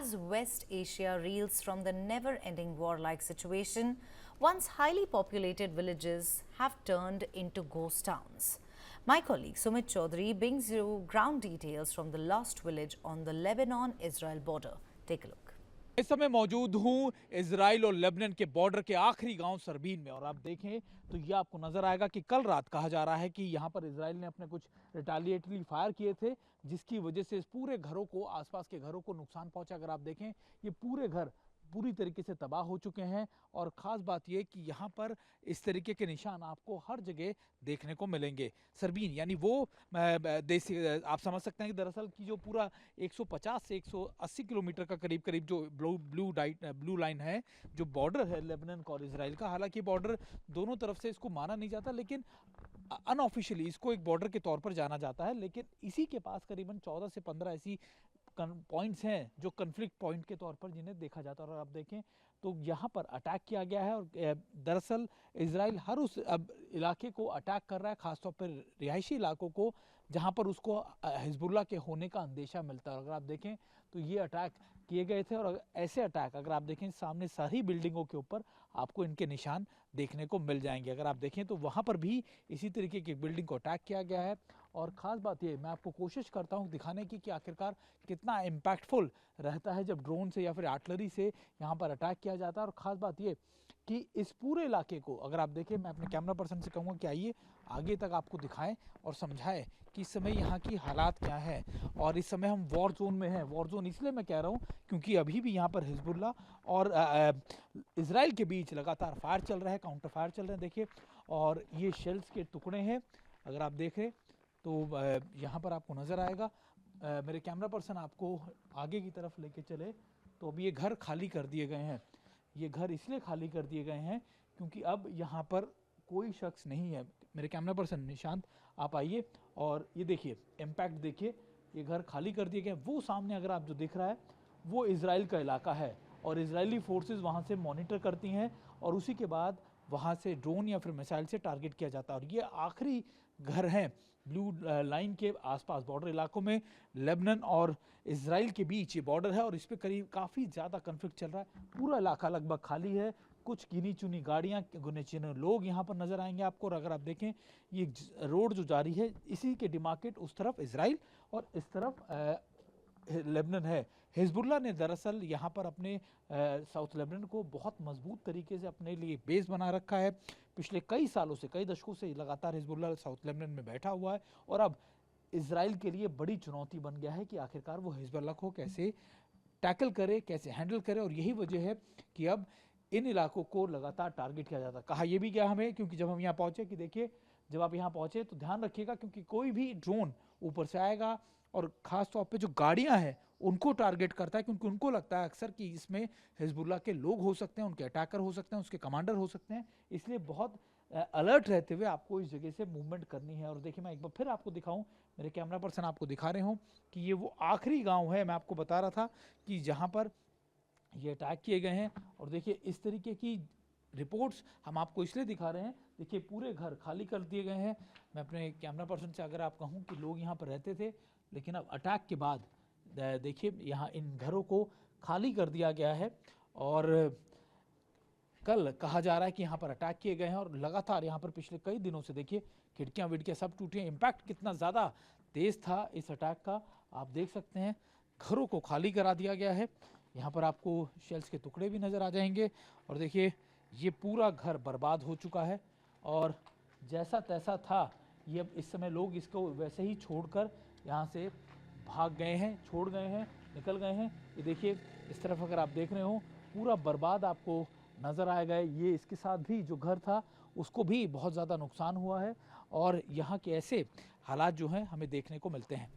As West Asia reels from the never-ending war-like situation, once highly populated villages have turned into ghost towns. My colleague Sumit Chaudhary brings you ground details from the lost village on the Lebanon-Israel border. Take a look. इस समय मौजूद हूं Israel और Lebanon के border के आखिरी गांव सरबीन में, और आप देखें तो ये आपको नजर आएगा कि कल रात कहा जा रहा है कि यहां पर इजराइल ने अपने कुछ रिटालिएटरी फायर किए थे, जिसकी वजह से इस पूरे घरों को, आसपास के घरों को नुकसान पहुंचा। अगर आप देखें ये पूरे घर पूरी तरीके से तबाह हो चुके हैं, और ख़ास बात यह कि यहाँ पर इस तरीके के निशान आपको हर जगह देखने को मिलेंगे। सरबीन यानी वो देसी, आप समझ सकते हैं कि दरअसल की जो पूरा 150 से 180 किलोमीटर का करीब करीब जो ब्लू लाइन है, जो बॉर्डर है लेबनान और इसराइल का। हालांकि बॉर्डर दोनों तरफ से इसको माना नहीं जाता, लेकिन अनऑफिशियली इसको एक बॉर्डर के तौर पर जाना जाता है। लेकिन इसी के पास करीबन 14 से 15 ऐसी पॉइंट्स हैं जो कन्फ्लिक्ट पॉइंट के तौर पर जिन्हें देखा जाता है। और आप देखें तो यहाँ पर अटैक किया गया है, और दरअसल इजराइल हर उस इलाके को अटैक कर रहा है, खासतौर पर रिहायशी इलाकों को, जहाँ पर उसको हिजबुल्लाह के होने का अंदेशा मिलता है। अगर आप देखें तो ये अटैक किए गए थे, और ऐसे अटैक अगर आप देखें सामने सारी बिल्डिंगों के ऊपर आपको इनके निशान देखने को मिल जाएंगे। अगर आप देखें तो वहाँ पर भी इसी तरीके की बिल्डिंग को अटैक किया गया है। और ख़ास बात ये, मैं आपको कोशिश करता हूँ दिखाने की कि आखिरकार कितना इम्पैक्टफुल रहता है जब ड्रोन से या फिर आर्टिलरी से यहाँ पर अटैक किया जाता है। और ख़ास बात ये कि इस पूरे इलाके को अगर आप देखें, मैं अपने कैमरा पर्सन से कहूँगा कि आइए आगे तक आपको दिखाएं और समझाएं कि इस समय यहाँ की हालात क्या है। और इस समय हम वॉर जोन में हैं। वॉर जोन इसलिए मैं कह रहा हूँ क्योंकि अभी भी यहाँ पर हिजबुल्लाह और इजराइल के बीच लगातार फायर चल रहा है, काउंटर फायर चल रहे हैं। देखिए, और ये शेल्स के टुकड़े हैं, अगर आप देखें तो यहाँ पर आपको नज़र आएगा। मेरे कैमरा पर्सन आपको आगे की तरफ लेके चले तो अभी ये घर खाली कर दिए गए हैं। ये घर इसलिए खाली कर दिए गए हैं क्योंकि अब यहाँ पर कोई शख्स नहीं है। मेरे कैमरा पर्सन निशांत, आप आइए और ये देखिए इम्पैक्ट देखिए। ये घर खाली कर दिए गए। वो सामने अगर आप जो दिख रहा है वो इजराइल का इलाका है, और इजरायली फोर्सेस वहाँ से मॉनिटर करती हैं, और उसी के बाद वहाँ से ड्रोन या फिर मिसाइल से टारगेट किया जाता है। और ये आखिरी घर हैं ब्लू लाइन के आसपास बॉर्डर इलाकों में। लेबनान और इजराइल के बीच ये बॉर्डर है, और इस पे करीब काफ़ी ज़्यादा कन्फ्लिक्ट चल रहा है। पूरा इलाका लगभग खाली है, कुछ गिनी चुनी गाड़ियाँ, गिने चुने लोग यहाँ पर नज़र आएंगे आपको। और अगर आप देखें ये रोड जो जारी है, इसी के डिमार्केट उस तरफ इजराइल और इस तरफ लेबनान है। हिजबुल्लाह ने दरअसल यहाँ पर अपने साउथ लेबनान को बहुत मजबूत तरीके से अपने लिए बेस बना रखा है। पिछले कई सालों से, कई दशकों से लगातार हिजबुल्लाह साउथ लेबनान में बैठा हुआ है, और अब इजराइल के लिए बड़ी चुनौती बन गया है कि आखिरकार वो हिजबुल्लाह को कैसे टैकल करे, कैसे हैंडल करे। और यही वजह है कि अब इन इलाकों को लगातार टारगेट किया जाता है। कहा यह भी गया हमें, क्योंकि जब हम यहाँ पहुँचे कि देखिए, जब आप यहाँ पहुँचे तो ध्यान रखिएगा क्योंकि कोई भी ड्रोन ऊपर से आएगा और ख़ास तौर पे जो गाड़ियाँ हैं उनको टारगेट करता है, क्योंकि उनको लगता है अक्सर कि इसमें हिजबुल्लाह के लोग हो सकते हैं, उनके अटैकर हो सकते हैं, उसके कमांडर हो सकते हैं। इसलिए बहुत अलर्ट रहते हुए आपको इस जगह से मूवमेंट करनी है। और देखिए, मैं एक बार फिर आपको दिखाऊं, मेरे कैमरा पर्सन आपको दिखा रहे हों कि ये वो आखिरी गाँव है। मैं आपको बता रहा था कि जहाँ पर ये अटैक किए गए हैं। और देखिए इस तरीके की रिपोर्ट्स हम आपको इसलिए दिखा रहे हैं। देखिए पूरे घर खाली कर दिए गए हैं। मैं अपने कैमरा पर्सन से अगर आप कहूँ कि लोग यहाँ पर रहते थे, लेकिन अब अटैक के बाद देखिए यहाँ इन घरों को खाली कर दिया गया है। और कल कहा जा रहा है कि यहाँ पर अटैक किए गए हैं, और लगातार यहाँ पर पिछले कई दिनों से देखिए खिड़कियाँ विड़कियाँ सब टूटी हैं। इम्पैक्ट कितना ज़्यादा तेज़ था इस अटैक का आप देख सकते हैं। घरों को खाली करा दिया गया है। यहाँ पर आपको शेल्स के टुकड़े भी नज़र आ जाएंगे, और देखिए ये पूरा घर बर्बाद हो चुका है, और जैसा तैसा था ये अब इस समय लोग इसको वैसे ही छोड़कर यहाँ से भाग गए हैं, छोड़ गए हैं, निकल गए हैं। ये देखिए इस तरफ अगर आप देख रहे हो पूरा बर्बाद आपको नज़र आएगा। ये इसके साथ भी जो घर था उसको भी बहुत ज़्यादा नुकसान हुआ है, और यहाँ के ऐसे हालात जो हैं हमें देखने को मिलते हैं।